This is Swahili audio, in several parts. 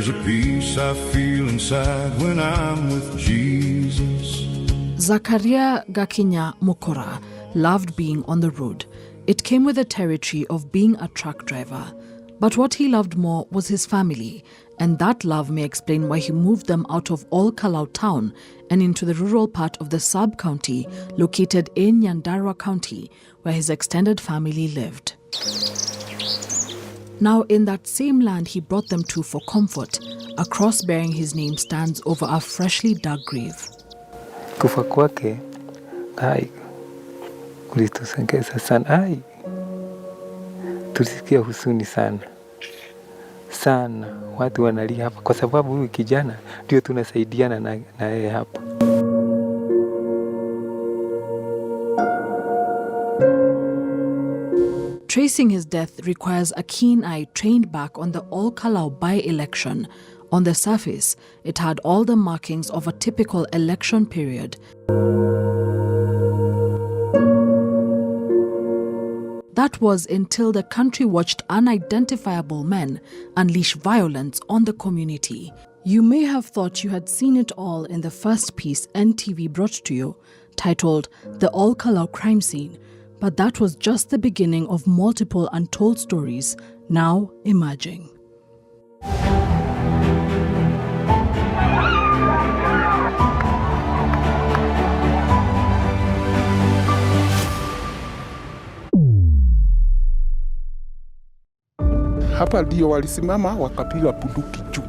There's a peace I feel inside when I'm with Jesus. Zakaria Gakinya Mukora loved being on the road. It came with the territory of being a truck driver. But what he loved more was his family, and that love may explain why he moved them out of Ol Kalou town and into the rural part of the sub-county located in Nyandarua County, where his extended family lived. Now in that same land he brought them to for comfort, a cross bearing his name stands over a freshly dug grave. Kufa kwake, ai, kulitusengeza sana, ai, tulisikia huzuni sana. Sana, watu wanalia hapa kwa sababu huyu kijana ndio tunasaidiana na yeye hapa. Tracing his death requires a keen eye trained back on the Ol Kalou by-election. On the surface, it had all the markings of a typical election period. That was until the country watched unidentifiable men unleash violence on the community. You may have thought you had seen it all in the first piece NTV brought to you, titled The Ol Kalou Crime Scene, but that was just the beginning of multiple untold stories now emerging. Hapa ndio walisimama wakapiga bunduki juu.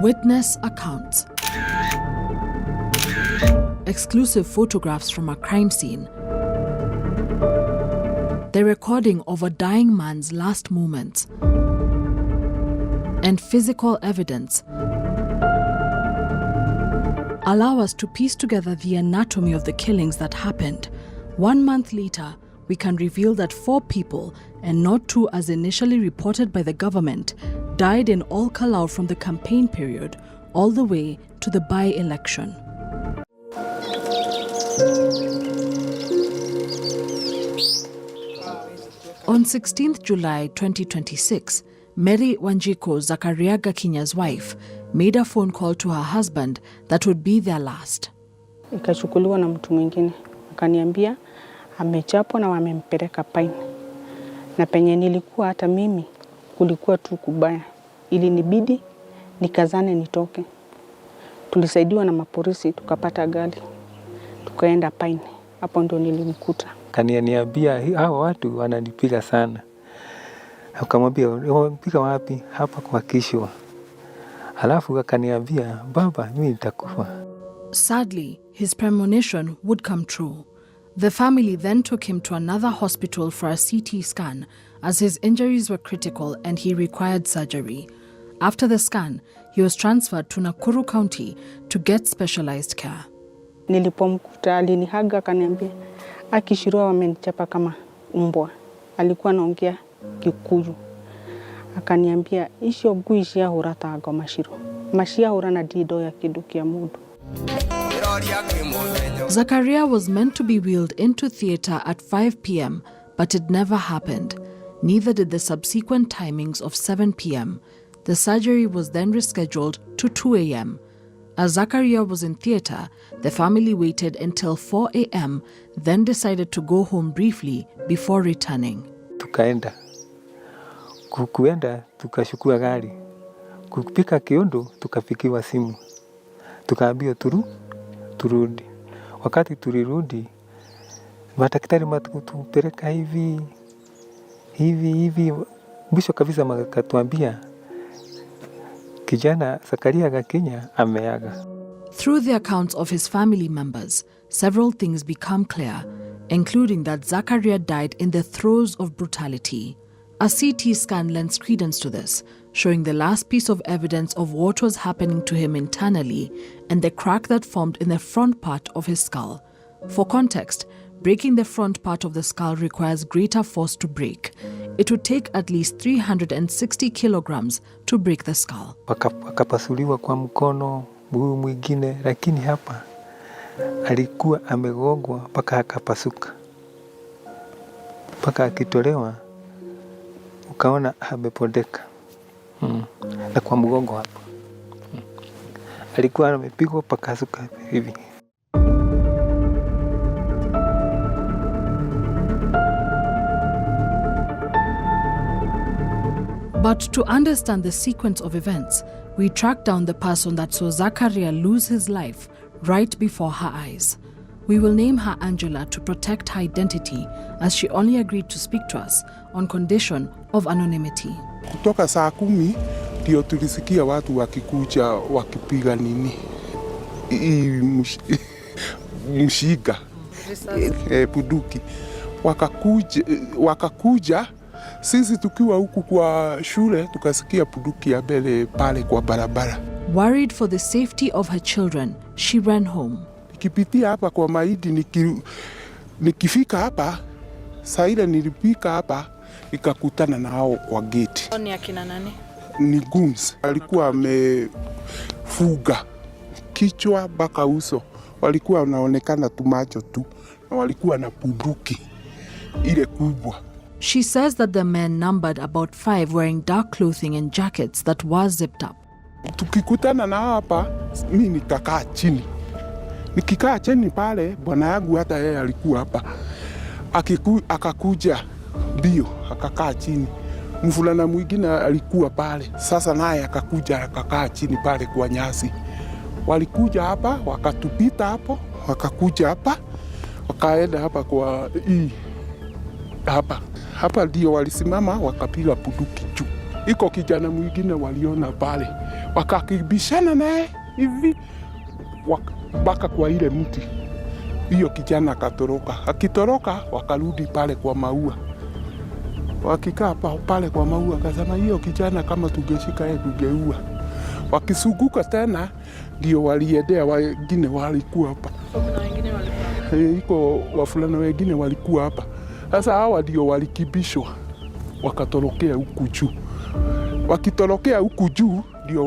Witness accounts. Exclusive photographs from a crime scene. The recording of a dying man's last moments. And physical evidence allow us to piece together the anatomy of the killings that happened. 1 month later, we can reveal that 4 people, and not 2 as initially reported by the government, died in Ol Kalou from the campaign period all the way to the by-election. On 16th July 2026, Mary Wanjiko, Zakaria Gakinya's wife, made a phone call to her husband that would be their last. Ikachukuliwa na mtu mwingine, akaniambia amechapwa na wamempeleka Paini. Na penye nilikuwa hata mimi kulikuwa tu kubaya. Ilinibidi nikazane nitoke. Tulisaidiwa na mapolisi tukapata gari. Tukaenda Paini. Hapo ndio nilimkuta. Kaniambia hao watu wananipiga sana. Akamwambia "Unanipiga wapi?" Hapa kwa kishwa. Halafu akaniambia baba mimi nitakufa. Sadly, his premonition would come true. The family then took him to another hospital for a CT scan as his injuries were critical and he required surgery. After the scan, he was transferred to Nakuru County to get specialized care. Nilipomkuta alinihaga akaniambia akishirua wamenichapa kama mbwa. Alikuwa anaongea Kikuyu. Akaniambia isho guishia hurata ago mashiro. Mashia hurana dido ya kidukia mudu. Zakaria was meant to be wheeled into theatre at 5 p.m, but it never happened. Neither did the subsequent timings of 7 p.m. The surgery was then rescheduled to 2 a.m. As Zakaria was in theatre, the family waited until 4 a.m, then decided to go home briefly before returning. Tukaenda. Kuenda tukashukua gari. Kupika Kiondo tukapikiwa simu. Tukaambiwa turudi. Wakati tulirudi, madaktari matupeleka hivi. Mwisho kabisa makatuambia kijana Zakaria Gakinya ameaga. Through the accounts of his family members, several things become clear, including that Zakaria died in the throes of brutality. A CT scan lends credence to this, showing the last piece of evidence of what was happening to him internally and the crack that formed in the front part of his skull. For context, breaking the front part of the skull requires greater force to break. It would take at least 360 kilograms to break the skull. Akapasuliwa kwa mkono, mguu mwingine, lakini hapa alikuwa amegongwa mpaka akapasuka. Mpaka akitolewa ukaona amepondeka. na kwa mgongo hapa. Alikuwa amepigwa pakasuka hivi. But to understand the sequence of events, we track down the person that saw Zakaria lose his life right before her eyes. We will name her Angela to protect her identity, as she only agreed to speak to us on condition of anonymity. Kutoka saa 10 ndio tulisikia watu wakikuja wakipiga nini mshiga bunduki. Wakakuja sisi tukiwa huku kwa shule, tukasikia bunduki ya mbele pale kwa barabara. Worried for the safety of her children, she ran home. Nikipitia hapa kwa Maidi, nikifika hapa, saa ile nilipika hapa, nikakutana na hao kwa gate. Ni akina nani? Ni goons. Walikuwa wamefuga kichwa mpaka uso. Walikuwa wanaonekana tu macho tu. Na walikuwa na bunduki ile kubwa. She says that the men numbered about 5 wearing dark clothing and jackets that were zipped up. Tukikutana na hapa, mimi nikakaa chini. Nikikaa chini pale, bwana yangu hata yeye alikuwa hapa. Akakuja bio, akakaa chini. Mvulana mwingine alikuwa pale. Sasa naye akakuja akakaa chini pale kwa nyasi. Walikuja hapa, wakatupita hapo, wakakuja hapa, wakaenda hapa kwa hapa. Hapa ndio walisimama wakapiga bunduki juu. Iko kijana mwingine waliona pale. Wakakibishana naye hivi mpaka kwa ile mti. Hiyo kijana akatoroka. Akitoroka wakarudi pale kwa maua. Wakikaa pale kwa maua akasema hiyo kijana kama tungeshika yeye tungeua. Wakisuguka tena ndio waliendea wengine walikuwa hapa. Kuna wengine walikuwa. Iko wafulana wengine walikuwa hapa. Sasa hawa ndio walikibishwa wakatorokea huku juu. Wakitorokea huku juu ndio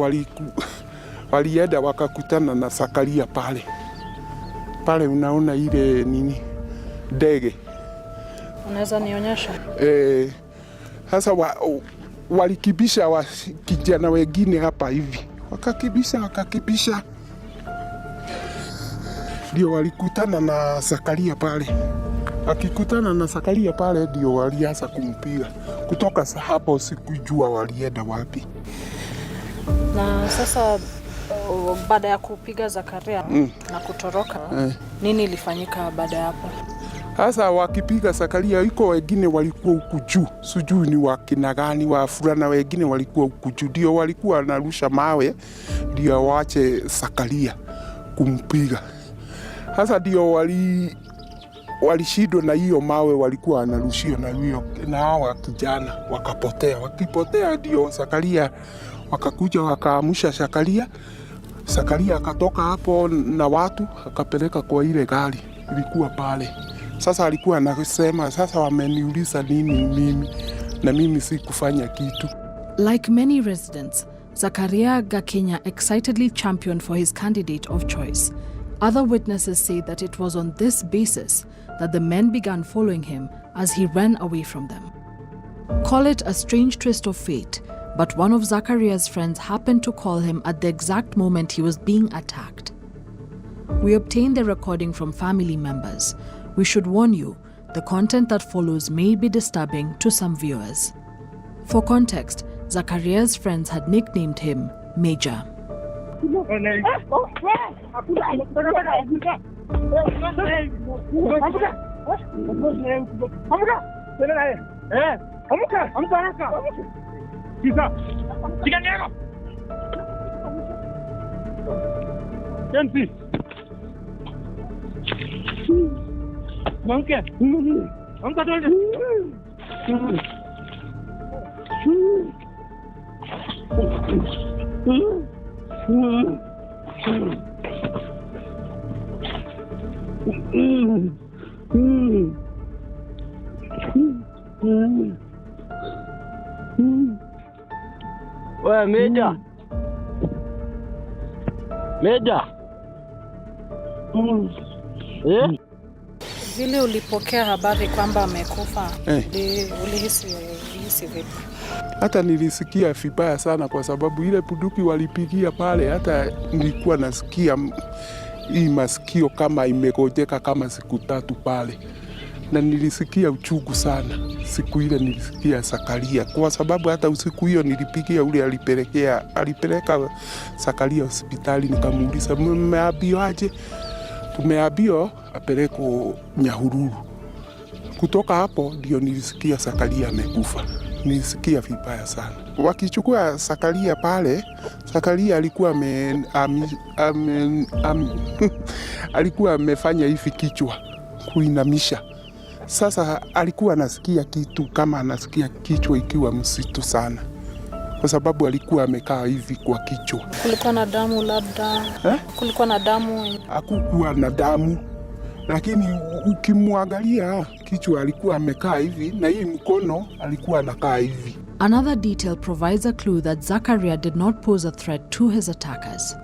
walienda wakakutana na Zakaria pale. Pale unaona ile nini ndege. Unaweza nionyesha? Sasa walikibisha kijana wengine hapa hivi. Wakakibisha. Ndio walikutana na Zakaria pale. Akikutana na Zakaria pale ndio walianza kumpiga. Kutoka hapo sikujua walienda wapi. Na sasa baada ya kupiga Zakaria na kutoroka, nini ilifanyika baada ya hapo? Sasa wakipiga Zakaria, iko wengine walikuwa huku juu. Sijui ni wakina gani, wafulana wengine walikuwa huku juu. Ndio walikuwa wanarusha mawe ndio waache Zakaria kumpiga. Sasa ndio walishindwa na hiyo mawe walikuwa wanarushia na hawa kijana wakapotea. Wakipotea ndio Zakaria wakakuja wakaamusha Zakaria. Zakaria akatoka hapo na watu akapeleka kwa ile gari ilikuwa pale. Sasa alikuwa anasema sasa wameniuliza nini mimi na mimi si kufanya kitu. Like many residents, Zakaria Gakenya excitedly championed for his candidate of choice. Other witnesses say that it was on this basis that the men began following him as he ran away from them. Call it a strange twist of fate, but one of Zakaria's friends happened to call him at the exact moment he was being attacked. We obtained the recording from family members. We should warn you, the content that follows may be disturbing to some viewers. For context, Zakaria's friends had nicknamed him Major. Wewe Meja. Meja. Vile ulipokea habari kwamba amekufa, ulihisi vipi? Hata nilisikia vibaya sana kwa sababu ile bunduki walipigia pale, hata nilikuwa nasikia hii masikio kama imegojeka kama siku 3 pale. Na nilisikia uchungu sana. Siku ile nilisikia Zakaria kwa sababu hata usiku hiyo nilipigia ule alipeleka Zakaria hospitali, nikamuuliza mmeambiwa aje? Tumeambiwa apeleko Nyahururu. Kutoka hapo ndio nilisikia Zakaria amekufa. Nilisikia vibaya sana. Wakichukua Zakaria pale, Zakaria alikuwa alikuwa amefanya hivi kichwa kuinamisha. Sasa alikuwa anasikia kitu kama anasikia kichwa ikiwa mzito sana, kwa sababu alikuwa amekaa hivi kwa kichwa. Kulikuwa na damu labda? Kulikuwa na damu? Hakukuwa na damu, lakini ukimwangalia kichwa alikuwa amekaa hivi na hii mkono alikuwa anakaa hivi. Another detail provides a clue that Zakaria did not pose a threat to his attackers.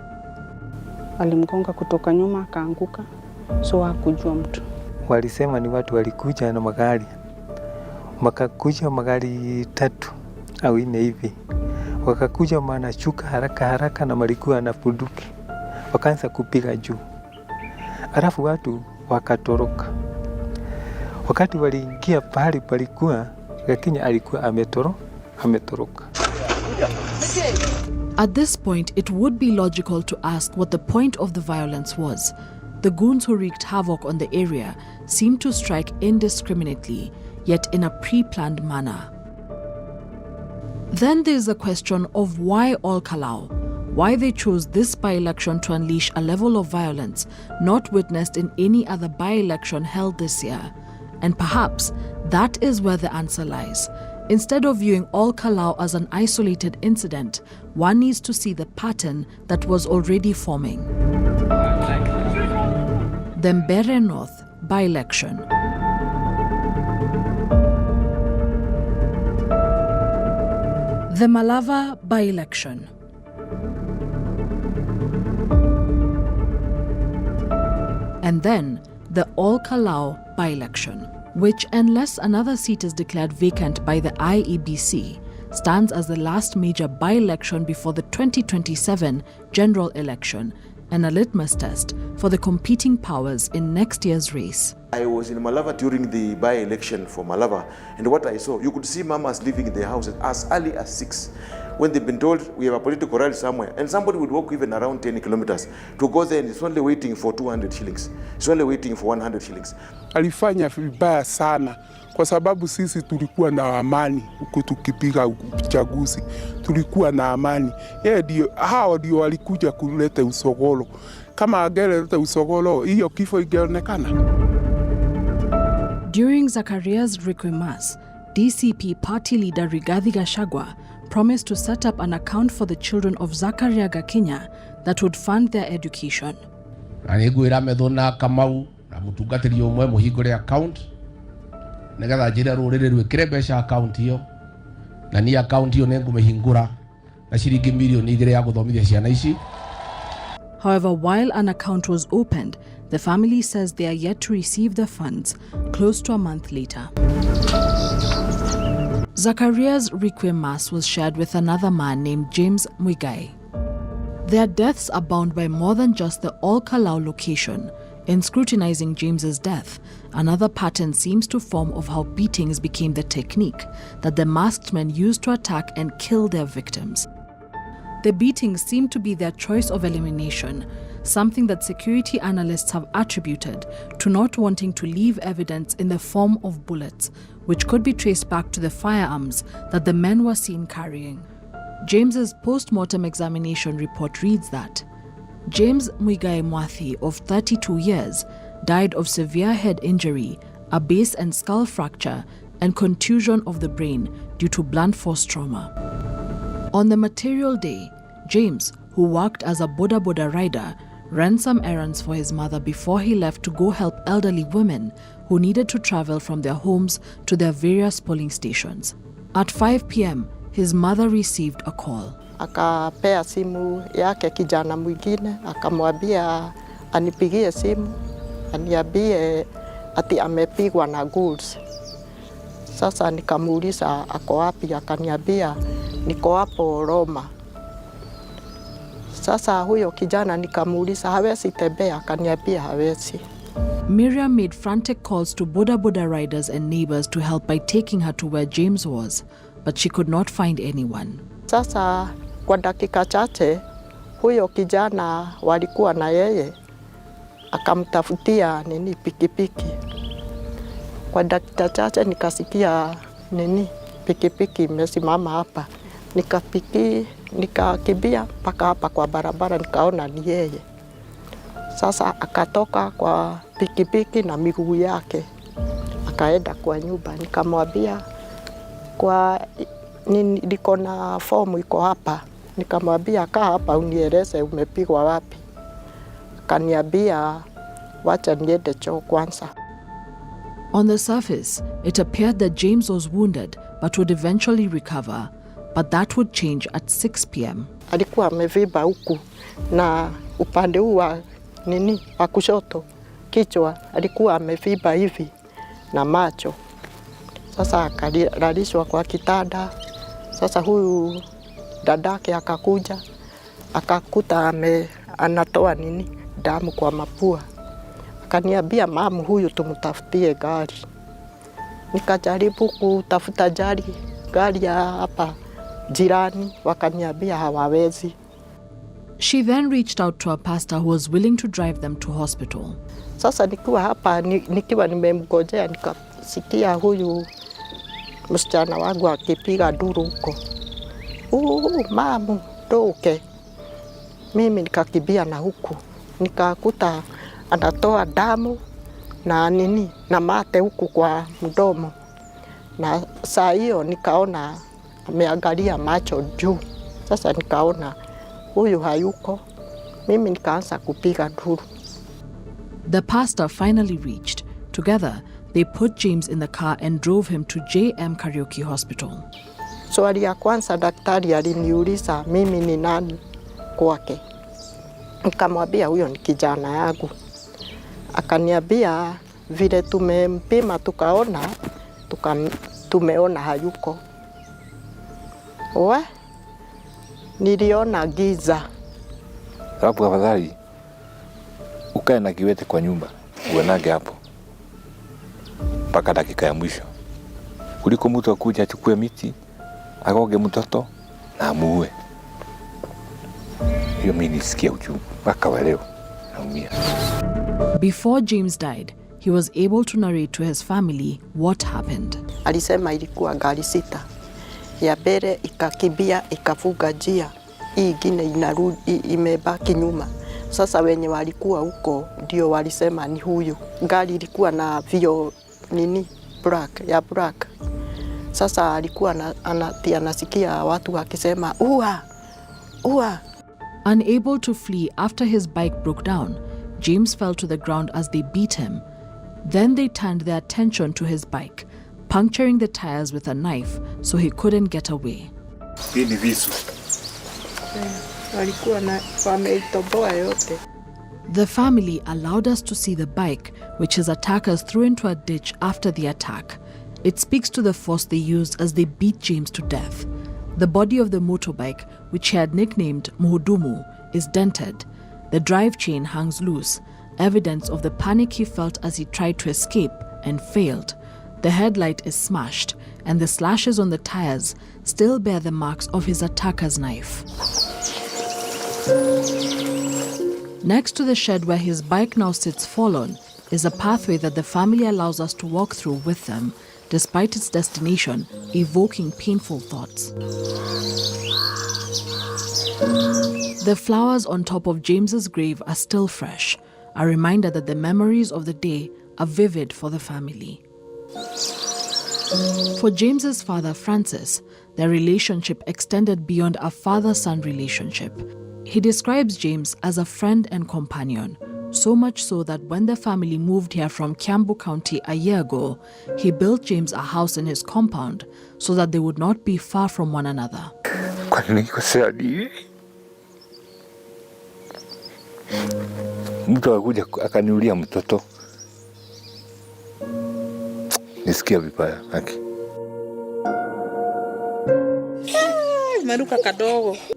Alimgonga kutoka nyuma akaanguka, so hakujua mtu. Walisema ni watu walikuja na magari. Wakakuja magari 3 au 4 hivi. Wakakuja manashuka haraka na walikuwa na bunduki. Wakaanza kupiga juu. Alafu watu wakatoroka. Wakati waliingia pale palikuwa, lakini alikuwa ametoroka. At this point, it would be logical to ask what the point of the violence was. The goons who wreaked havoc on the area seemed to strike indiscriminately, yet in a pre-planned manner. Then there's the question of why all Kalou, why they chose this by-election to unleash a level of violence not witnessed in any other by-election held this year. And perhaps that is where the answer lies. Instead of viewing all Kalou as an isolated incident, one needs to see the pattern that was already forming. The Mbere North by-election. The Malava by-election. And then the All Kalou by-election, which, unless another seat is declared vacant by the IEBC, stands as the last major by-election before the 2027 general election and a litmus test for the competing powers in next year's race. I was in Malava during the by-election for Malava, and what I saw, you could see mamas living in their houses as early as 6. When they've been told we have a political rally somewhere, and somebody would walk even around 10 kilometers to go there, and it's only waiting for 200 shillings. It's only waiting for 100 shillings. Alifanya vibaya sana kwa sababu sisi tulikuwa na amani huko tukipiga uchaguzi. Tulikuwa na amani. Hao ndio walikuja kuleta usogolo. Kama angeleta usogolo, hiyo kifo ingeonekana. During Zakaria's Requiem Mass, DCP party leader Rigathi Gachagua promised to set up an account for the children of Zakaria Gakinya that would fund their education. Anigwira methona Kamau na mutungatiri umwe muhingure account negatha njira rurire rwikire mbeca account hiyo na ni account hiyo nengumihingura na shiringi milioni 2 ya guthomithia ciana ici. However, while an account was opened, the family says they are yet to receive the funds close to a month later. Zakaria's Requiem Mass was shared with another man named James Mwigai. Their deaths are bound by more than just the All Kalou location. In scrutinizing James's death, another pattern seems to form of how beatings became the technique that the masked men used to attack and kill their victims. The beatings seem to be their choice of elimination, something that security analysts have attributed to not wanting to leave evidence in the form of bullets, which could be traced back to the firearms that the men were seen carrying. James's post-mortem examination report reads that James Mwigai Mwathi, of 32 years, died of severe head injury, a base and skull fracture, and contusion of the brain due to blunt force trauma. On the material day, James, who worked as a boda boda rider, ran some errands for his mother before he left to go help elderly women who needed to travel from their homes to their various polling stations. At 5 p.m., his mother received a call. Akapea simu yake kijana mwingine, akamwambia anipigie simu, aniambie ati amepigwa na ghouls. Sasa nikamuuliza ako wapi, akaniambia niko hapo Roma. Sasa huyo kijana nikamuuliza hawezi tembea, akaniambia hawezi. Miriam made frantic calls to boda riders and neighbors to help by taking her to where James was, but she could not find anyone. Sasa kwa dakika chache huyo kijana walikuwa na yeye akamtafutia pikipiki. Kwa dakika chache nikasikia pikipiki imesimama hapa. Nikakimbia mpaka hapa kwa barabara, nikaona ni yeye. Sasa akatoka kwa pikipiki na miguu yake akaenda kwa nyumba. Nikamwambia niko na fomu iko hapa. Nikamwambia kaa hapa unieleze umepigwa wapi. Akaniambia wacha niende choo kwanza. On the surface, it appeared that James was wounded but would eventually recover, but that would change at 6 p.m. Alikuwa amevimba huku na upande huu wa kushoto kichwa alikuwa amevimba hivi na macho. Sasa akalalishwa kwa kitanda. Sasa huyu dadake akakuja akakuta anatoa damu kwa mapua. Akaniambia mamu, huyu tumtafutie gari. Nikajaribu kutafuta gari ya hapa jirani, wakaniambia hawawezi. She then reached out to a pastor who was willing to drive them to hospital. Sasa nikiwa hapa nikiwa nimemgojea, nikasikia huyu msichana wangu akipiga duru huko. Mamu, toke. Mimi nikakimbia na huku. Nikakuta anatoa damu na mate huku kwa mdomo. Na saa hiyo nikaona ameangalia macho juu. Sasa nikaona huyu hayuko. Mimi nikaanza kupiga duru. The pastor finally reached. Together, they put James in the car and drove him to JM Karaoke Hospital. Swali ya kwanza daktari aliniuliza mimi ni nani kwake. Nikamwambia huyo ni kijana yangu. Akaniambia vile tumempima tumeona hayuko. Niliona giza. Hapo afadhali ukae na kiwete kwa nyumba uenage hapo mpaka dakika ya mwisho, kuliko mtu akuja achukue miti agoge mtoto na amuue. Hiyo mimi nisikia uchungu mpaka leo naumia. Before James died, he was able to narrate to his family what happened. Alisema ilikuwa gari 6. Ya mbele ikakimbia ikavuga njia, hii ingine inarudi imebaki nyuma. Sasa wenye walikuwa huko ndio walisema ni huyu. Gari ilikuwa na vio black. Sasa alikuwa anasikia watu wakisema ua. Unable to flee after his bike broke down, James fell to the ground as they beat him. Then they turned their attention to his bike, puncturing the tires with a knife so he couldn't get away. Hii ni visu. Walikuwa wameitoboa yote. The family allowed us to see the bike, which his attackers threw into a ditch after the attack. It speaks to the force they used as they beat James to death. The body of the motorbike, which he had nicknamed Muhudumu, is dented. The drive chain hangs loose, evidence of the panic he felt as he tried to escape and failed. The headlight is smashed, and the slashes on the tires still bear the marks of his attacker's knife. Next to the shed where his bike now sits fallen is a pathway that the family allows us to walk through with them, despite its destination evoking painful thoughts. The flowers on top of James's grave are still fresh, a reminder that the memories of the day are vivid for the family. For James's father, Francis, their relationship extended beyond a father-son relationship. He describes James as a friend and companion, so much so that when the family moved here from Kiambu County a year ago, he built James a house in his compound so that they would not be far from one another. Mtu akuja akaniulia mtoto nisikia vibaya haki.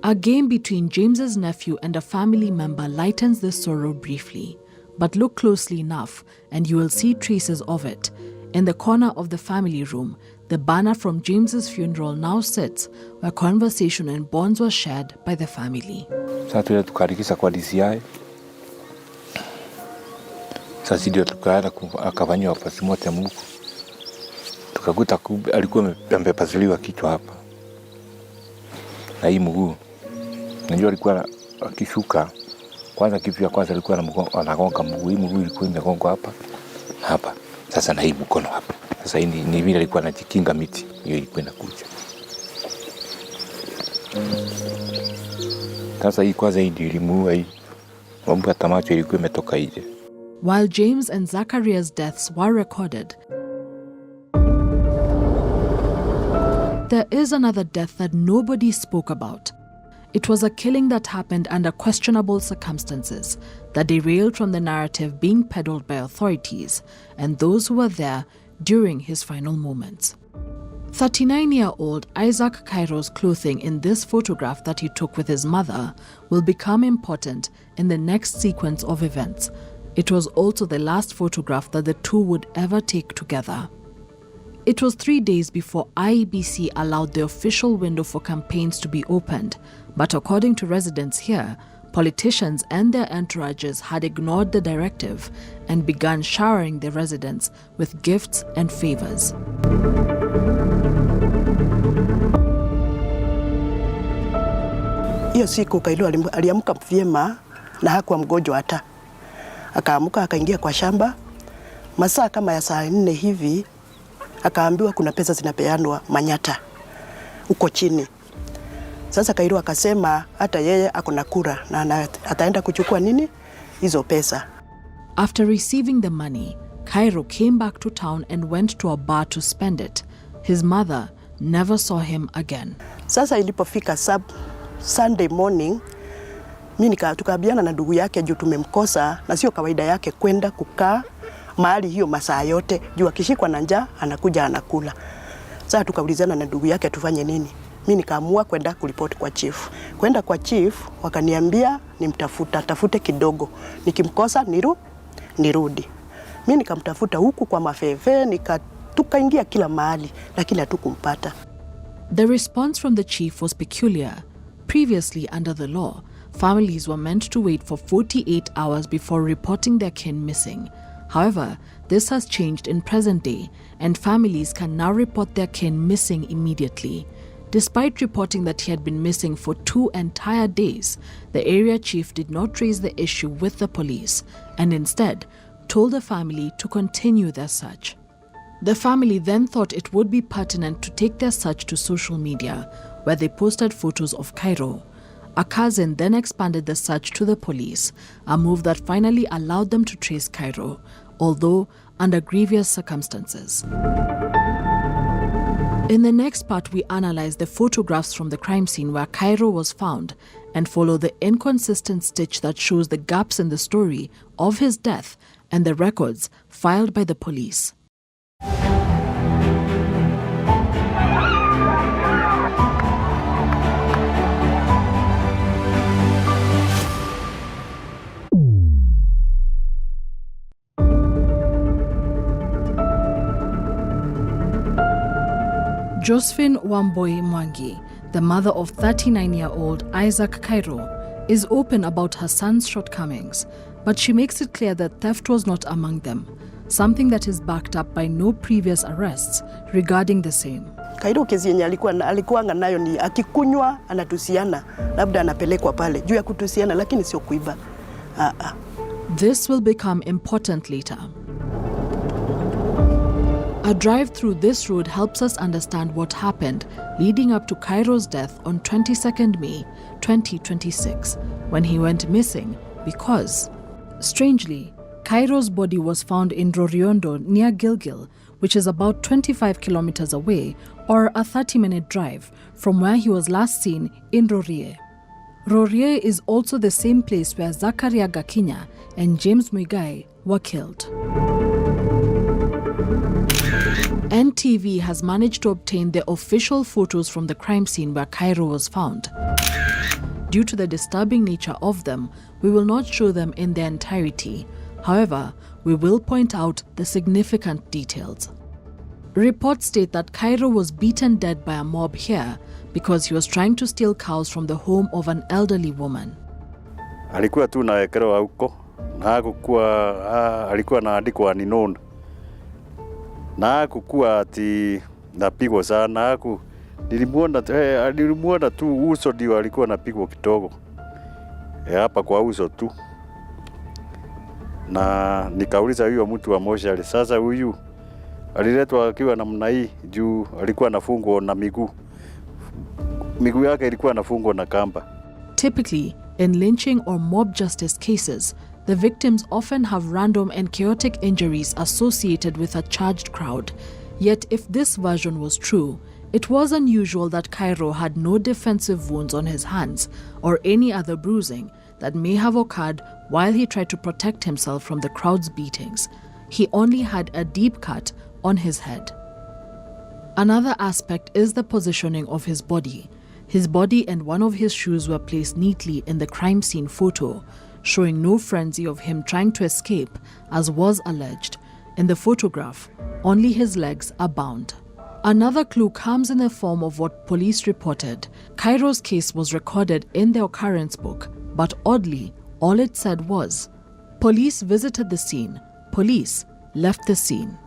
A game between James's nephew and a family member lightens this sorrow briefly. But look closely enough and you will see traces of it. In the corner of the family room, the banner from James's funeral now sits, where conversation and bonds were shared by the family. Sasa tukarikisha kwa DCI. Sasa ndio tukaenda akafanywa postmortem huko. Tukakuta alikuwa amepasuliwa kichwa hapa. Na hii mguu. Najua alikuwa akishuka. Kwanza kitu ya kwanza alikuwa anagonga mguu. Hii mguu ilikuwa imegonga hapa. Sasa na hii mkono hapa. Sasa hii ni vile alikuwa anajikinga miti. Hiyo ilikuwa inakuja. Sasa hii kwanza hii ndio ilimuua hii. Mambo ya tamacho ilikuwa imetoka nje. While James and Zachariah's deaths were recorded, there is another death that nobody spoke about. It was a killing that happened under questionable circumstances that derailed from the narrative being peddled by authorities and those who were there during his final moments. 39-year-old Isaac Kairo's clothing in this photograph that he took with his mother will become important in the next sequence of events. It was also the last photograph that the two would ever take together. It was 3 days before IEBC allowed the official window for campaigns to be opened, but according to residents here, politicians and their entourages had ignored the directive and began showering the residents with gifts and favors. Hiyo siku Kalou aliamka vyema na hakuwa mgonjwa hata. Akaamuka akaingia kwa shamba. Masaa kama ya saa 4 hivi akaambiwa kuna pesa zinapeanwa Manyata uko chini. Sasa Kalou akasema hata yeye akona kura na ataenda kuchukua nini hizo pesa. After receiving the money, Kalou came back to town and went to a bar to spend it. His mother never saw him again. Sasa ilipofika Sunday morning, mimi tukaambiana na ndugu yake juu tumemkosa na sio kawaida yake kwenda kukaa mahali hiyo masaa yote juu akishikwa na njaa anakuja anakula. Sasa tukaulizana na ndugu yake tufanye nini. Mimi nikaamua kwenda kuripoti kwa chief. Kwenda kwa chief wakaniambia tafute kidogo. Nikimkosa nirudi. Mimi nikamtafuta huku kwa mafeve tukaingia kila mahali lakini hatukumpata. The response from the chief was peculiar. Previously under the law, families were meant to wait for 48 hours before reporting their kin missing. However, this has changed in present day and families can now report their kin missing immediately. Despite reporting that he had been missing for 2 entire days, the area chief did not raise the issue with the police and instead told the family to continue their search. The family then thought it would be pertinent to take their search to social media, where they posted photos of Kalou. A cousin then expanded the search to the police, a move that finally allowed them to trace Kalou, although under grievous circumstances. In the next part, we analyze the photographs from the crime scene where Kalou was found and follow the inconsistent stitch that shows the gaps in the story of his death and the records filed by the police. Josephine Wamboi Mwangi, the mother of 39-year-old Isaac Kalou, is open about her son's shortcomings, but she makes it clear that theft was not among them, something that is backed up by no previous arrests regarding the same. Kalou kesi yenye alikuwa nayo ni akikunywa anatusiana, labda anapelekwa pale juu ya kutusiana lakini sio kuiba. This will become important later. A drive through this road helps us understand what happened leading up to Kairou's death on 22nd May 2026, when he went missing because, strangely, Kairou's body was found in Roriondo near Gilgil, which is about 25 kilometers away or a 30-minute drive from where he was last seen in Rorie. Rorie is also the same place where Zachariah Gakinya and James Muigai were killed. NTV has managed to obtain the official photos from the crime scene where Kalou was found. Due to the disturbing nature of them, we will not show them in their entirety. However, we will point out the significant details. Reports state that Kalou was beaten dead by a mob here because he was trying to steal cows from the home of an elderly woman. Alikuwa tu nawekerewa huko na hakukuwa alikuwa anaandikwa ni known. Na hakukuwa ati napigwa sana, nilimuona tu uso ndio alikuwa anapigwa kidogo. Hapa kwa uso tu. Na nikauliza huyo mtu wa moshari, sasa huyu aliletwa akiwa namna hii juu alikuwa anafungwa na miguu. Miguu yake ilikuwa anafungwa na kamba. Typically, in lynching or mob justice cases, the victims often have random and chaotic injuries associated with a charged crowd. Yet if this version was true, it was unusual that Kalou had no defensive wounds on his hands or any other bruising that may have occurred while he tried to protect himself from the crowd's beatings. He only had a deep cut on his head. Another aspect is the positioning of his body. His body and one of his shoes were placed neatly in the crime scene photo, showing no frenzy of him trying to escape, as was alleged. In the photograph, only his legs are bound. Another clue comes in the form of what police reported. Kalou's case was recorded in the occurrence book, but oddly, all it said was, "Police visited the scene. Police left the scene."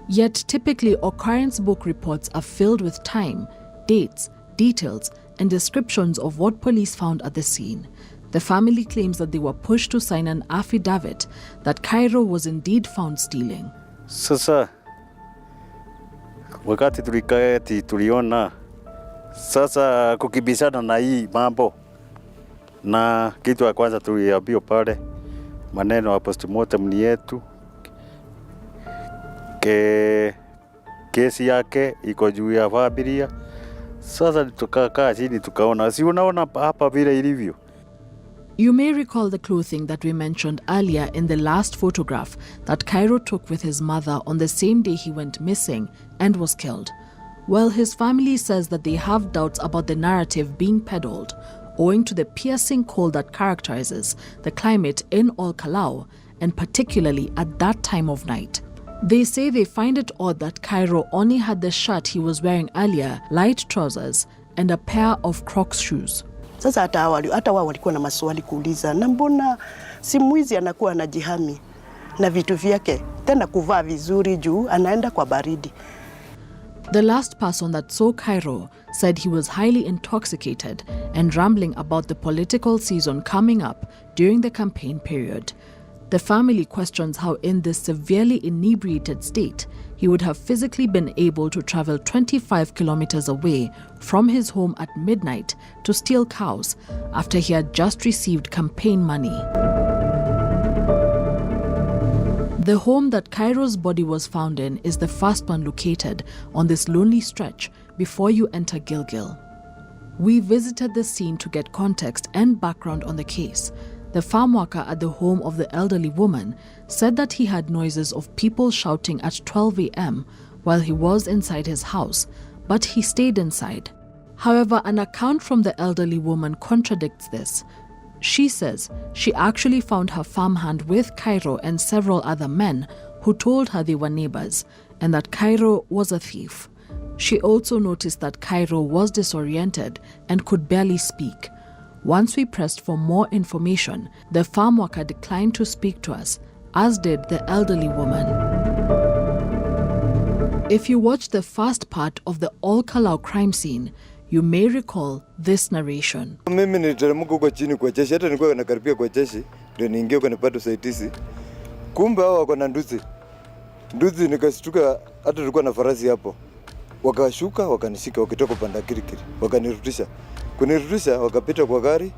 Yet typically occurrence book reports are filled with time, dates, details, and descriptions of what police found at the scene. The family claims that they were pushed to sign an affidavit that Kalou was indeed found stealing. Sasa wakati tuliketi tuliona sasa kukibishana na hii mambo, na kitu ya kwanza tuliambiwa pale maneno ya postmortem ni yetu, kesi yake iko juu ya familia. Sasa tukakaa chini tukaona, si unaona hapa vile ilivyo. You may recall the clothing that we mentioned earlier in the last photograph that Kalou took with his mother on the same day he went missing and was killed. Well, his family says that they have doubts about the narrative being peddled, owing to the piercing cold that characterizes the climate in Kalou, and particularly at that time of night. They say they find it odd that Kalou only had the shirt he was wearing earlier, light trousers, and a pair of Crocs shoes. Sasa hata wao walikuwa na maswali kuuliza, na mbona si mwizi anakuwa anajihami na vitu vyake, tena kuvaa vizuri juu anaenda kwa baridi. The last person that saw Kalou said he was highly intoxicated and rambling about the political season coming up during the campaign period. The family questions how in this severely inebriated state he would have physically been able to travel 25 kilometers away from his home at midnight to steal cows after he had just received campaign money. The home that Kalou's body was found in is the first one located on this lonely stretch before you enter Gilgil. We visited the scene to get context and background on the case. The farm worker at the home of the elderly woman said that he had noises of people shouting at 12 a.m. while he was inside his house, but he stayed inside. However, an account from the elderly woman contradicts this. She says she actually found her farmhand with Kalou and several other men who told her they were neighbors and that Kalou was a thief. She also noticed that Kalou was disoriented and could barely speak. Once we pressed for more information, the farm worker declined to speak to us, as did the elderly woman. If you watched the first part of the Kalou crime scene, you may recall this narration. Mimi niliteremka huko chini kwa jeshi, hata nilikuwa nakaribia kwa jeshi ndio niingie kwa nipate usaidizi. Kumbe hao wako na nduzi. Nduzi nikashtuka, hata tulikuwa na farasi hapo. Wakashuka wakanishika wakitoka panda kirikiri, wakanirudisha. Kunirudisha wakapita kwa gari,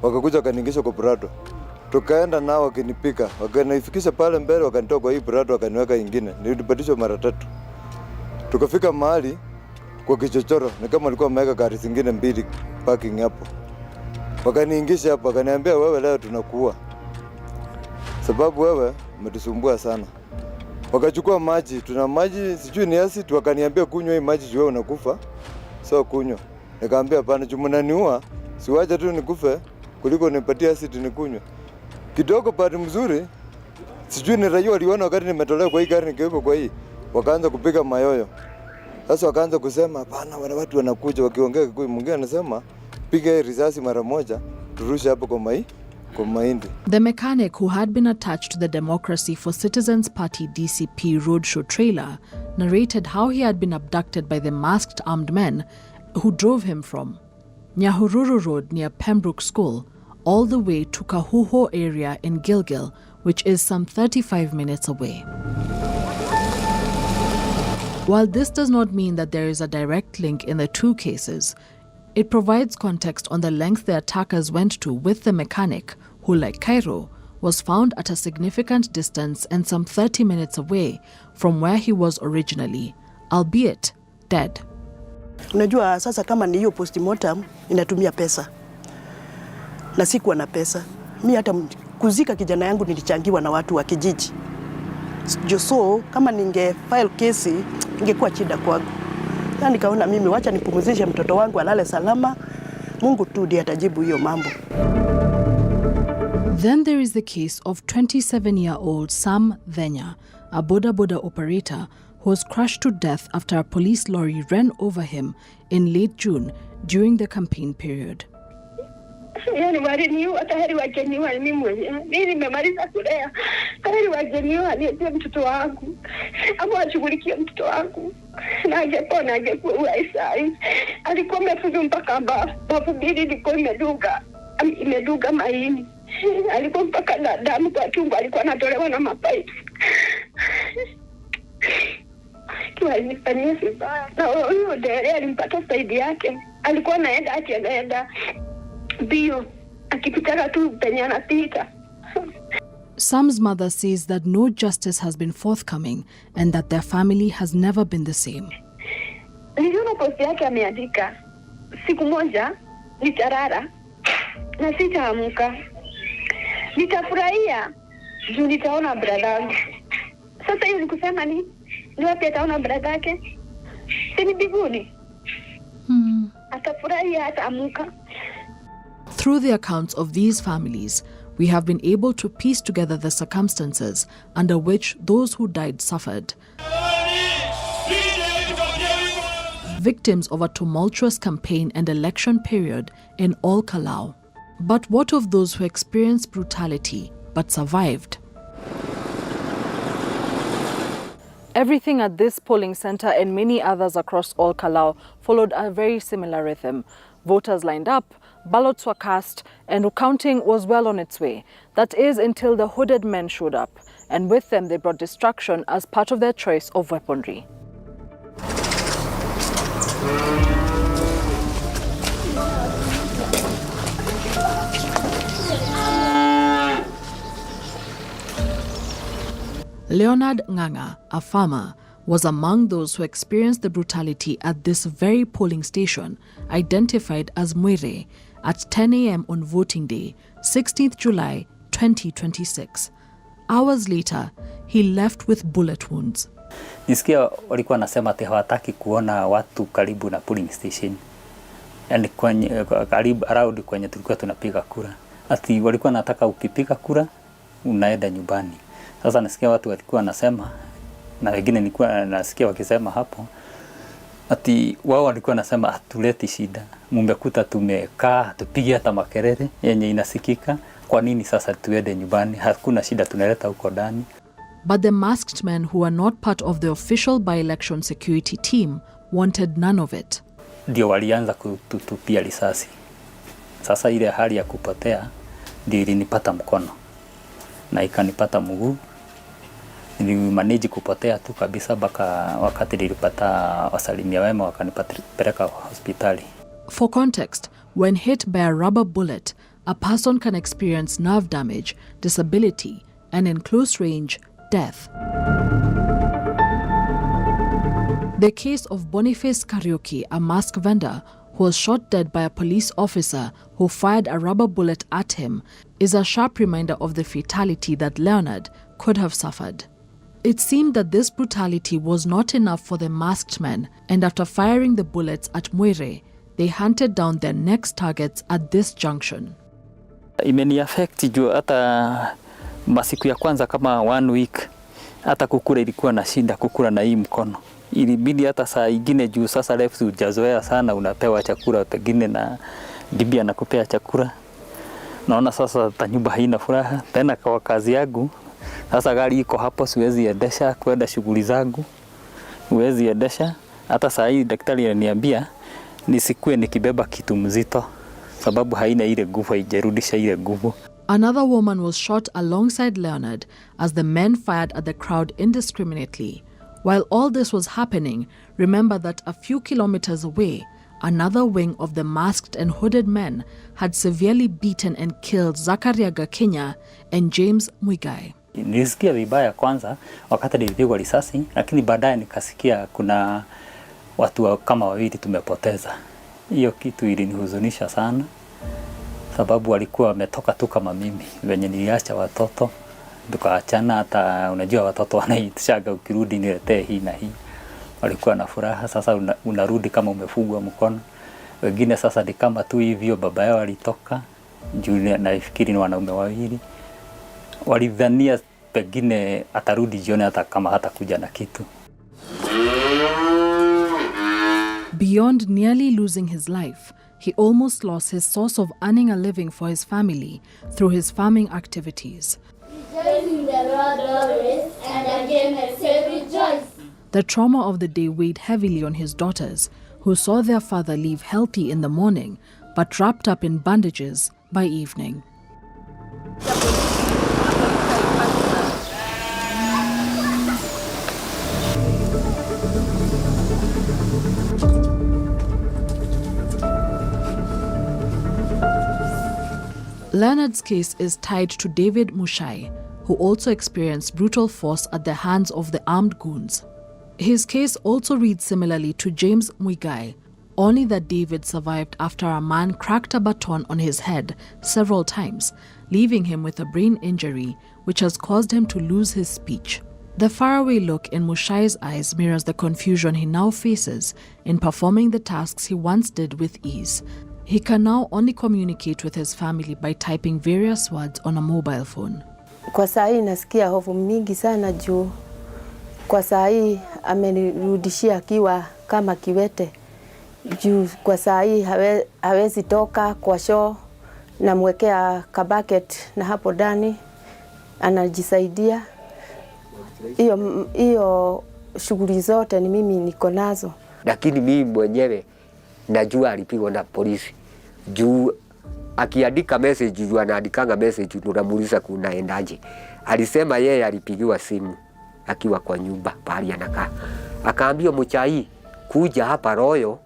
wakakuja wakaniingisha kwa Prado. Tukaenda nao wakinipika, wakanifikisha pale mbele, wakanitoa kwa hii Prado wakaniweka ingine. Nilipandishwa mara 3. Tukafika mahali kwa kichochoro, ni kama walikuwa wameweka gari zingine 2 parking hapo. Wakaniingisha hapo, wakaniambia wewe leo tunakuua. Sababu wewe umetusumbua sana. Wakachukua maji, tuna maji sijui ni acid, wakaniambia kunywa hii maji juu unakufa. So kunywa. Nikaambia hapana, juu mnaniua, siwacha tu nikufe kuliko nipatie acid nikunywe. Kidogo pati mzuri, sijui ni raia waliona wakati nimetolewa kwa hii gari nikiweko kwa hii, wakaanza kupiga mayoyo. Sasa wakaanza kusema hapana, wale watu wanakuja wakiongea Kikuyu. Mwingine anasema piga risasi mara moja turushe hapo kwa mahindi. The mechanic who had been attached to the Democracy for Citizens Party DCP roadshow trailer narrated how he had been abducted by the masked armed men who drove him from Nyahururu Road near Pembroke School all the way to Kahuho area in Gilgil, which is some 35 minutes away. While this does not mean that there is a direct link in the two cases, it provides context on the length the attackers went to with the mechanic, who, like Cairo, was found at a significant distance and some 30 minutes away from where he was originally, albeit dead. Unajua sasa kama ni hiyo postmortem inatumia pesa. Na sikuwa na pesa. Mimi hata kuzika kijana yangu nilichangiwa na watu wa kijiji. So kama ninge file kesi ingekuwa shida kwangu. Na nikaona mimi wacha nipumzishe mtoto wangu alale salama. Mungu tu ndiye atajibu hiyo mambo. Then there is the case of 27-year-old Sam Venya, a boda operator who was crushed to death after a police lorry ran over him in late June during the campaign period. Yani waliniua, tayari wajeniua mimi mwenyewe. Mimi nimemaliza kulea. Tayari wajeniua niachie mtoto wangu. Ama washughulikie mtoto wangu. Na angepona angekuwa uaisai. Alikuwa amefuzu mpaka bafu mbili ilikuwa imeduga maini. Alikuwa mpaka na damu kwa tumbo, alikuwa anatolewa na mapaipu. Kiwa nifanyia vibaya. Na huyo dereva alimpata saidi yake. Alikuwa anaenda bio akipitaka tu penye anapita. Sam's mother says that no justice has been forthcoming and that their family has never been the same. Niliona posti yake ameandika, siku moja nitarara na sitaamka. Nitafurahia juu nitaona brother. Sasa hiyo ni kusema ni wapi ataona brother yake? Si ni mbinguni. Atafurahia ataamuka. Through the accounts of these families, we have been able to piece together the circumstances under which those who died suffered. Victims of a tumultuous campaign and election period in all Kalou. But what of those who experienced brutality but survived? Everything at this polling center and many others across all Kalou followed a very similar rhythm. Voters lined up, ballots were cast, and recounting was well on its way. That is until the hooded men showed up, and with them they brought destruction as part of their choice of weaponry. Leonard Nganga, a farmer, was among those who experienced the brutality at this very polling station, identified as Mwere, at 10 a.m. on voting day, 16th July 2026. Hours later, he left with bullet wounds. Nisikia walikuwa nasema ati hawataki kuona watu karibu na polling station. Yaani karibu around kwenye tulikuwa tunapiga kura. Ati walikuwa nataka ukipiga kura unaenda nyumbani. Sasa nasikia watu walikuwa nasema, na wengine nilikuwa nasikia wakisema hapo, ati wao walikuwa nasema hatuleti shida. Mmekuta tumekaa tupige hata makelele yenye inasikika. Kwa nini sasa tuende nyumbani? Hakuna shida tunaleta huko ndani. But the masked men who were not part of the official by-election security team wanted none of it. Ndio walianza kutupia risasi. Sasa ile hali ya kupotea ndio ilinipata mkono na ikanipata mguu. Nilimanage kupotea tu kabisa mpaka wakati nilipata wasalimia wema wakanipeleka hospitali. For context, when hit by a rubber bullet, a person can experience nerve damage, disability, and in close range, death. The case of Boniface Karaoke, a mask vendor who was shot dead by a police officer who fired a rubber bullet at him, is a sharp reminder of the fatality that Leonard could have suffered. It seemed that this brutality was not enough for the masked men, and after firing the bullets at Mwere, they hunted down their next targets at this junction. Imeni affect juu hata masiku ya kwanza kama 1 week hata kukula ilikuwa na shinda kukula na hii mkono. Ilibidi hata saa ingine juu sasa left hujazoea sana, unapewa chakula pengine na bibi anakupea chakula. Naona sasa nyumba haina furaha tena kwa kazi yangu. Sasa gari iko hapo, siwezi endesha kwenda shughuli zangu. Siwezi endesha. Hata saa hii daktari ananiambia nisikue nikibeba kitu mzito sababu haina ile nguvu, haijarudisha ile nguvu. Another woman was shot alongside Leonard as the men fired at the crowd indiscriminately. While all this was happening, remember that a few kilometers away, another wing of the masked and hooded men had severely beaten and killed Zakaria Gakenya and James Mwigai. Nilisikia vibaya kwanza wakati nilipigwa risasi, lakini baadaye nikasikia kuna watu kama 2 tumepoteza. Hiyo kitu ilinihuzunisha sana sababu walikuwa wametoka tu kama mimi, wenye niliacha watoto tukaachana. Hata unajua watoto wanaitishaga ukirudi niletee hii na hii, walikuwa na furaha. Sasa unarudi kama umefungwa mkono. Wengine sasa ni kama tu hivyo, baba yao alitoka juu, nafikiri ni wanaume 2 walidhania pengine atarudi jioni hata kama hatakuja na kitu. Beyond nearly losing his life, he almost lost his source of earning a living for his family through his farming activities. The trauma of the day weighed heavily on his daughters, who saw their father leave healthy in the morning, but wrapped up in bandages by evening. Leonard's case is tied to David Mushai, who also experienced brutal force at the hands of the armed goons. His case also reads similarly to James Mwigai, only that David survived after a man cracked a baton on his head several times, leaving him with a brain injury which has caused him to lose his speech. The faraway look in Mushai's eyes mirrors the confusion he now faces in performing the tasks he once did with ease. He can now only communicate with his family by typing various words on a mobile phone. Kwa saa hii nasikia hofu mingi sana juu kwa saa hii amenirudishia akiwa kama kiwete. Juu kwa saa hii hawezi toka kwa shoo, namwekea kabaket na hapo ndani anajisaidia. Hiyo shughuli zote ni mimi niko nazo. Lakini mimi mwenyewe najua alipigwa na polisi. Juu akiandika message, juu anaandikanga message tunamuuliza kunaendaje. Alisema yeye alipigiwa simu akiwa kwa nyumba pahali anakaa. Akaambiwa Muchai kuja hapa Royo,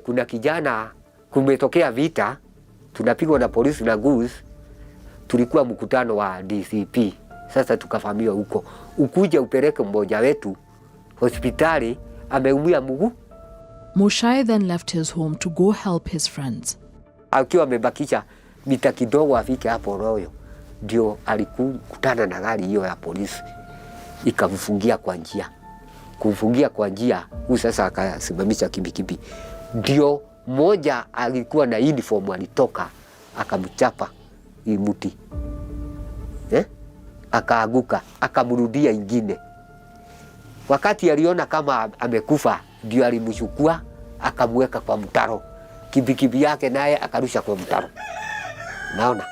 kuna kijana kumetokea vita, tunapigwa na polisi na goose. Tulikuwa mkutano wa DCP. Sasa tukafahamiwa huko. Ukuja upeleke mmoja wetu hospitali, ameumia mguu. Mushai then left his home to go help his friends. Akiwa amebakisha mita kidogo afike hapo Royo, ndio alikutana na gari hiyo ya polisi, ikamfungia kwa njia. Kumfungia kwa njia, huyu sasa akasimamisha kibikibi. Ndio mmoja alikuwa na uniform alitoka, akamchapa hii mti. Akaaguka, akamrudia ingine. Wakati aliona kama amekufa, ndio alimchukua akamweka kwa mtaro. Kibikibi yake naye akarusha kwa mtaro. Naona.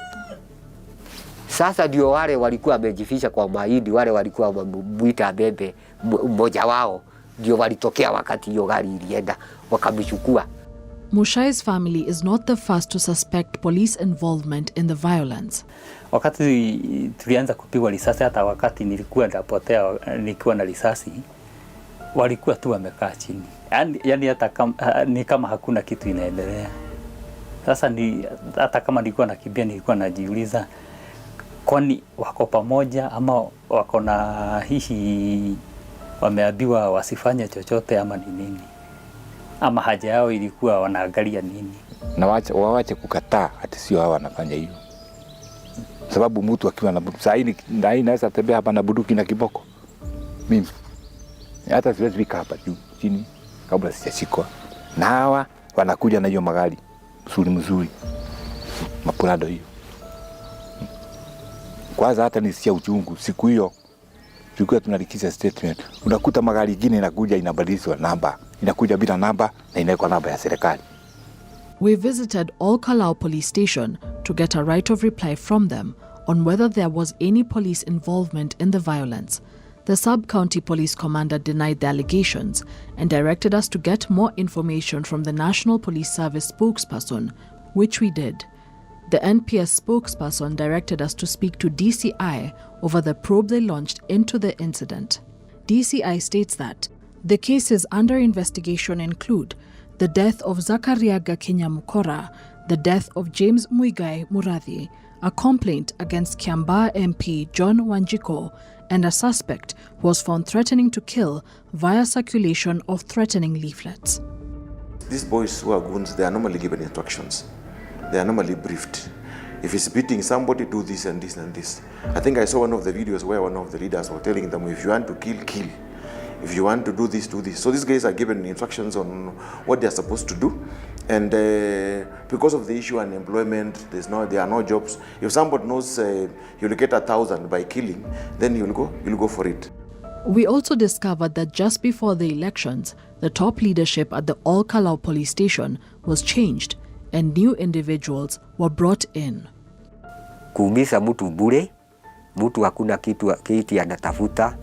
Sasa ndio wale walikuwa wamejifisha kwa mahindi, wale walikuwa wamemuita bebe, mmoja wao ndio walitokea wakati hiyo gari ilienda, wakamchukua. Mushai's family is not the first to suspect police involvement in the violence. Wakati tulianza kupigwa risasi, hata wakati nilikuwa napotea nikiwa na risasi, walikuwa tu wamekaa chini. Yaani hata ni kama hakuna kitu inaendelea. Sasa hata kama nilikuwa nakimbia, nilikuwa najiuliza kwani wako pamoja ama wako na hihi wameambiwa wasifanye chochote ama ni nini? Ama haja yao ilikuwa wanaangalia nini? Na waache kukataa ati sio hao wanafanya hiyo. Sababu mtu akiwa na bunduki, saa hii naweza tembea hapa na bunduki na kiboko. Mimi hata siwezi fika hapa juu chini kabla sijashikwa. Na hawa wanakuja na hiyo magari mzuri mapurado hiyo. Kwanza hata nisikia uchungu siku hiyo tulikuwa tunalikisha statement. Unakuta magari mengine inakuja inabadilishwa namba, inakuja bila namba na inawekwa namba ya serikali. We visited all Kalou police station to get a right of reply from them on whether there was any police involvement in the violence. The sub-county police commander denied the allegations and directed us to get more information from the National Police Service spokesperson, which we did. The NPS spokesperson directed us to speak to DCI over the probe they launched into the incident. DCI states that the cases under investigation include the death of Zakaria Gakinya Mukora, the death of James Muigai Murathi, a complaint against Kiambaa MP John Wanjiko, and a suspect who was found threatening to kill via circulation of threatening leaflets. These boys who are goons, they are normally given instructions. They are normally briefed. If it's beating somebody, do this and this and this. I think I saw one of the videos where one of the leaders were telling them, if you want to kill, kill. If you want to do this, do this. So these guys are given instructions on what they are supposed to do. And because of the issue of unemployment, there are no jobs. If somebody knows you'll get 1,000 by killing, then you'll go for it. We also discovered that just before the elections, the top leadership at the All Kalou police station was changed and new individuals were brought in. Kuumiza mtu bure, mtu hakuna kitu anatafuta,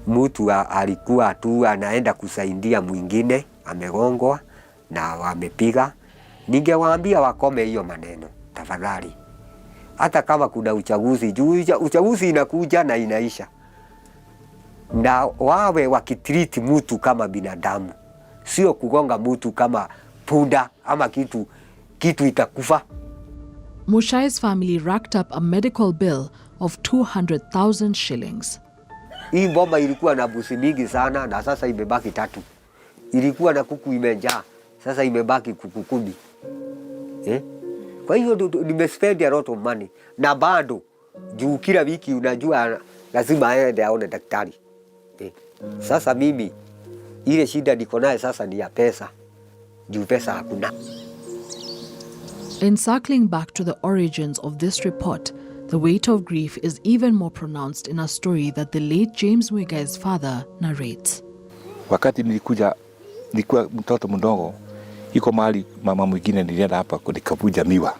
mtu alikuwa tu anaenda kusaidia mwingine, amegongwa na wamepiga. Ningewaambia wakome hiyo maneno, tafadhali. Hata kama kuna uchaguzi, uchaguzi inakuja na inaisha. Na wawe wakitreat mtu kama binadamu, sio kugonga mtu kama punda ama kitu itakufa. Mushai's family racked up a medical bill of 200,000 shillings. Hii bomba ilikuwa na busi mingi sana na sasa imebaki 3. Ilikuwa na kuku imejaa, sasa imebaki kuku 10. Kwa hiyo nimespend a lot of money. Na bado juu kila wiki unajua lazima aende aone daktari. Sasa mimi ile shida niko nayo sasa ni ya pesa. Juu pesa hakuna. In circling back to the origins of this report, the weight of grief is even more pronounced in a story that the late James Muigai's father narrates. Wakati nilikuwa mtoto mdogo, iko mahali mama mwingine nilienda hapa nikavuja miwa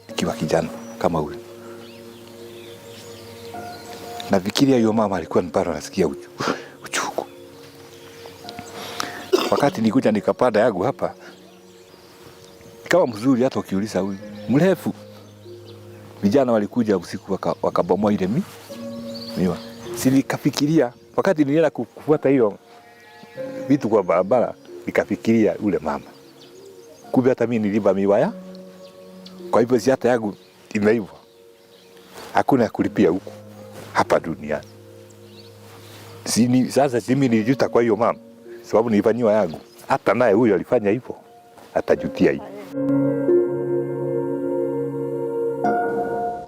nikiwa kijana kama huyu. Nafikiria hiyo mama alikuwa mpaka anasikia uchungu. Wakati nilikuja nikapanda yangu hapa, ikawa mzuri hata ukiuliza huyu mrefu. Vijana walikuja usiku wakabomoa ile miwa. Nikafikiria wakati nilienda kufuata hiyo vitu kwa barabara, nikafikiria ule mama. Kumbe hata mimi niliba miwa ya. Kwa hivyo si hata yangu imeiva. Hakuna kulipia huku hapa duniani. Sasa mimi nilijuta kwa hiyo mama, sababu nilifanywa yangu. Hata naye huyo alifanya hivyo, atajutia hivi.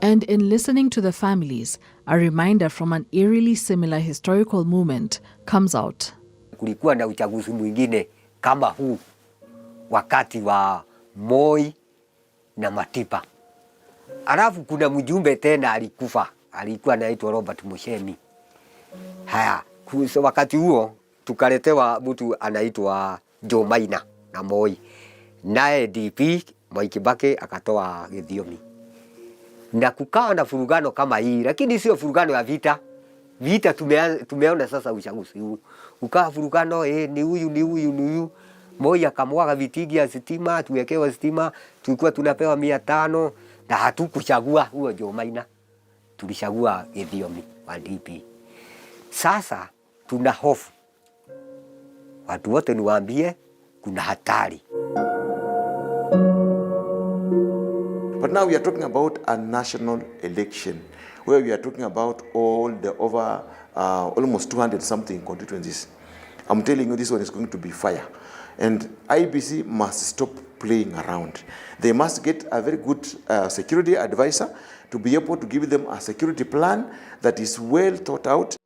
And in listening to the families, a reminder from an eerily similar historical moment comes out. Kulikuwa na uchaguzi mwingine kama huu wakati wa Moi na Matiba. Alafu kuna mjumbe tena alikufa, alikuwa anaitwa Robert Mushemi. Haya, wakati huo tukaletewa mtu anaitwa Joe Maina na Moi. Naye DP Mwai Kibaki akatoa Githiomi. Na kukawa na furugano kama hii, lakini sio furugano ya vita. Vita tumeona sasa uchaguzi huu. Ukawa furugano ni huyu. Moi akamwaga vitigi ya stima, tuwekewa stima, tulikuwa tunapewa 500 na hatukuchagua huyo Joe Maina. Tulichagua Githiomi wa DP. Sasa tuna hofu. Watu wote niwaambie kuna hatari. But now we are talking about a national election where we are talking about all the over almost 200 something constituencies. I'm telling you, this one is going to be fire. And IBC must stop playing around. They must get a very good security advisor to be able to give them a security plan that is well thought out.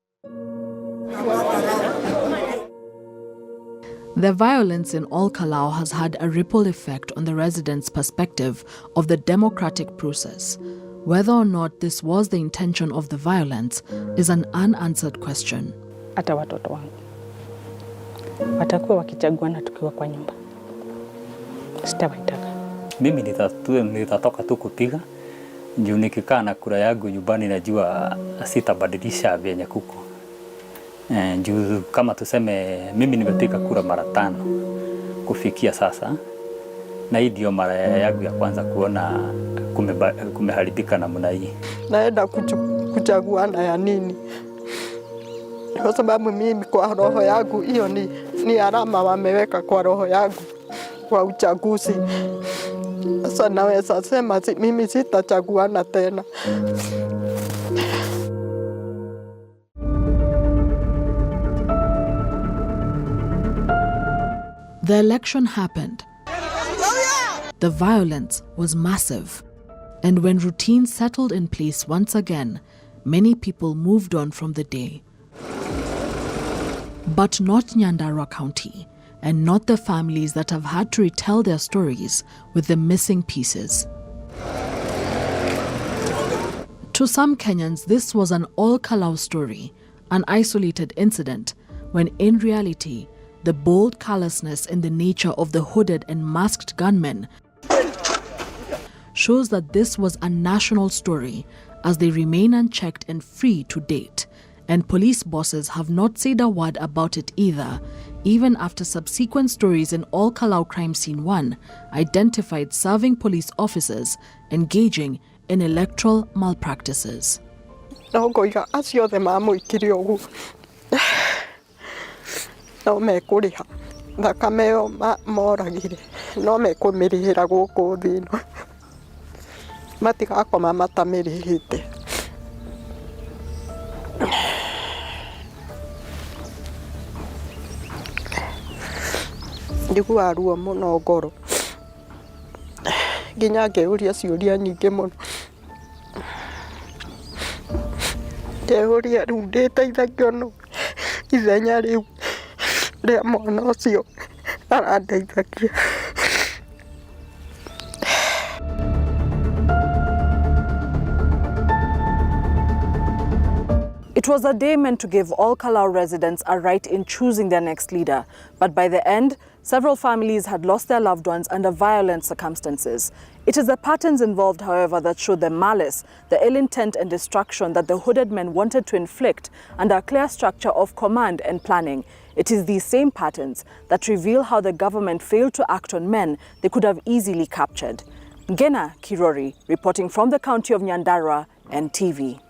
The violence in Ol Kalou has had a ripple effect on the residents' perspective of the democratic process. Whether or not this was the intention of the violence is an unanswered question. Hata watoto wangu watakuwa wakichaguana tukiwa kwa nyumba, sitawaitaka. Mimi nitatoka tu kupiga juu nikikaa na kura yangu nyumbani najua sitabadilisha vyenye kuko. Juu kama tuseme mimi nimepiga kura mara 5 kufikia sasa, na hii ndio mara yangu ya kwanza kuona kumeharibika namna hii. Naenda kuchaguana ya nini? Kwa sababu mimi kwa roho yangu hiyo ni alama wameweka kwa roho yangu kwa uchaguzi. Sasa naweza sema mimi sitachaguana tena. The election happened. The violence was massive. And when routine settled in place once again, many people moved on from the day. But not Nyandarua County, and not the families that have had to retell their stories with the missing pieces. To some Kenyans, this was an Ol Kalou story, an isolated incident, when in reality, the bold callousness in the nature of the hooded and masked gunmen shows that this was a national story, as they remain unchecked and free to date. And police bosses have not said a word about it either, even after subsequent stories in Ol Kalou Crime Scene 1 identified serving police officers engaging in electoral malpractices. No mekuriha thakame yo moragire no mekumirihira guku thino matigakoma matamirihite. Njiguaga ruo muno ngoro nginya ngeuria ciuria nyingĩ mũno, ngeuria rĩu ndĩteithagio no ithenya rĩu rĩa mwana ũcio arandeithagia. It was a day meant to give all Kalou residents a right in choosing their next leader, but by the end, several families had lost their loved ones under violent circumstances. It is the patterns involved, however, that show the malice, the ill intent and destruction that the hooded men wanted to inflict under a clear structure of command and planning. It is these same patterns that reveal how the government failed to act on men they could have easily captured. Ngena Kirori, reporting from the county of Nyandarua, NTV.